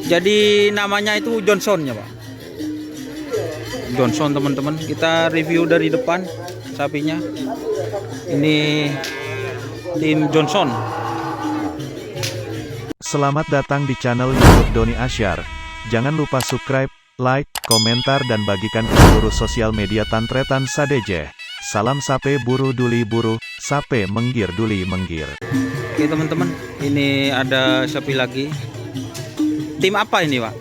Jadi namanya itu Johnson ya Pak. Johnson teman-teman. Kita review dari depan sapinya. Ini tim Johnson. Selamat datang di channel YouTube Doni Asyar. Jangan lupa subscribe, like, komentar dan bagikan ke seluruh sosial media Tantretan Sadeje. Salam sape buru duli buru, sape menggir duli menggir. Oke teman-teman, ini ada sapi lagi. Tim apa ini Pak?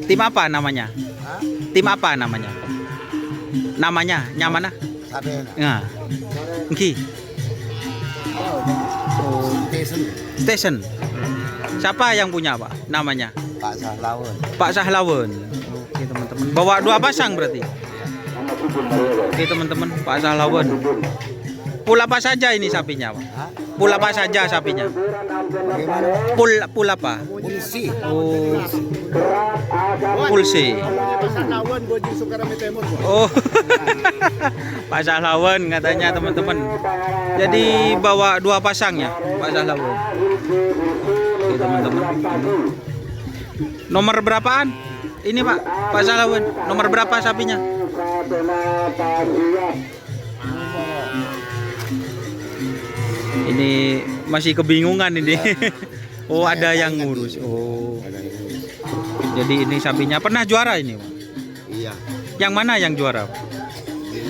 Tim apa namanya? Tim apa namanya? Namanya, nyamana? Nah, Nki. Station. Siapa yang punya Pak? Namanya? Pak Sahlawen. Pak Sahlawen. Oke teman-teman. Bawa 2 pasang berarti. Oke teman-teman, Pak Sahlawen. Pul apa saja ini sapinya Pak? Pul apa saja sapinya? Bagaimana? Pul apa? Polisi. Oh. Pulsi. Oh. Pak Sahlawen katanya teman-teman. Jadi bawa 2 pasang ya Pak Sahlawen. Oke teman-teman. Nomor berapaan? Ini Pak Sahlawen. Nomor berapa sapinya? Ini masih kebingungan ini. Oh, ada yang ngurus. Oh. Jadi ini sapinya pernah juara ini, Pak? Iya. Yang mana yang juara? Di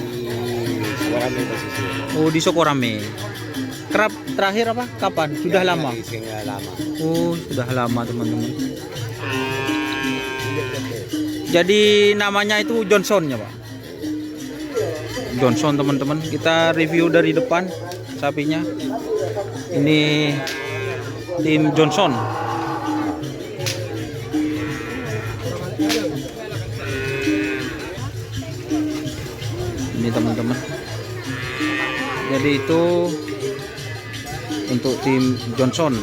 Sukarame posisi. Oh, di Sokorame. Kerap terakhir apa? Kapan? Sudah lama. Sudah lama. Oh, sudah lama teman-teman. Jadi namanya itu Johnson ya, Pak. Johnson teman-teman. Kita review dari depan sapinya. Ini tim Johnson. Ini teman-teman. Jadi itu untuk tim Johnson.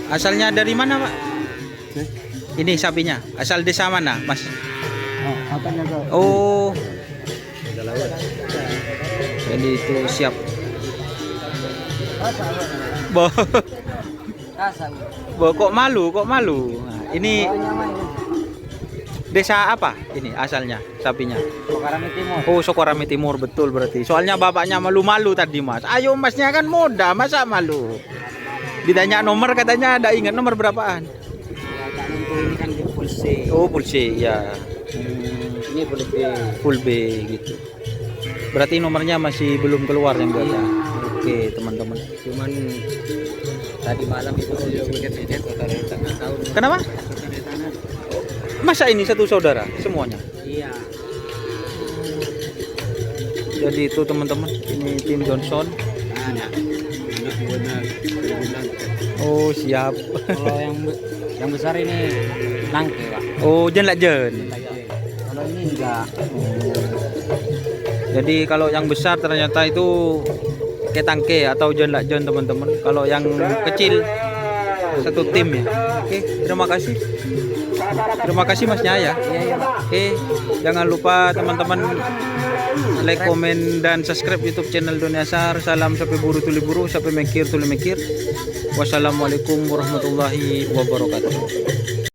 Asalnya dari mana Pak? Ini sapinya. Asal desa mana Mas? Oh. Jadi itu siap. Kok malu? Nah, ini desa apa ini asalnya sapinya? Sukarame Timur. Oh, Sokorame Timur betul berarti. Soalnya bapaknya malu-malu tadi Mas. Ayo Masnya kan muda, masa malu? Ditanya nomor katanya ada ingat nomor berapaan? Ini kan di Pulsi. Oh, Pulsi ya. Ini full B. Full B gitu. Berarti nomornya masih belum keluar yang buatnya. Oke, teman-teman. Cuman tadi malam itu dikit-dikit saudara tengah tahun. Kenapa? Masa ini satu saudara semuanya? Iya. Jadi itu teman-teman, ini tim Johnson. Anak benar. Oh, siap. Kalau yang besar ini nangke, Pak. Oh, jen lah jen. Kalau ini enggak. Jadi kalau yang besar ternyata itu ketangke atau jen lah jen teman-teman. Kalau yang kecil satu tim ya. Oke, terima kasih. Terima kasih Masnya ya. Oke, jangan lupa teman-teman like, komen dan subscribe YouTube channel Doni Asyar. Salam sape buru tuli buru, sape mekir tuli mekir. Wassalamualaikum warahmatullahi wabarakatuh.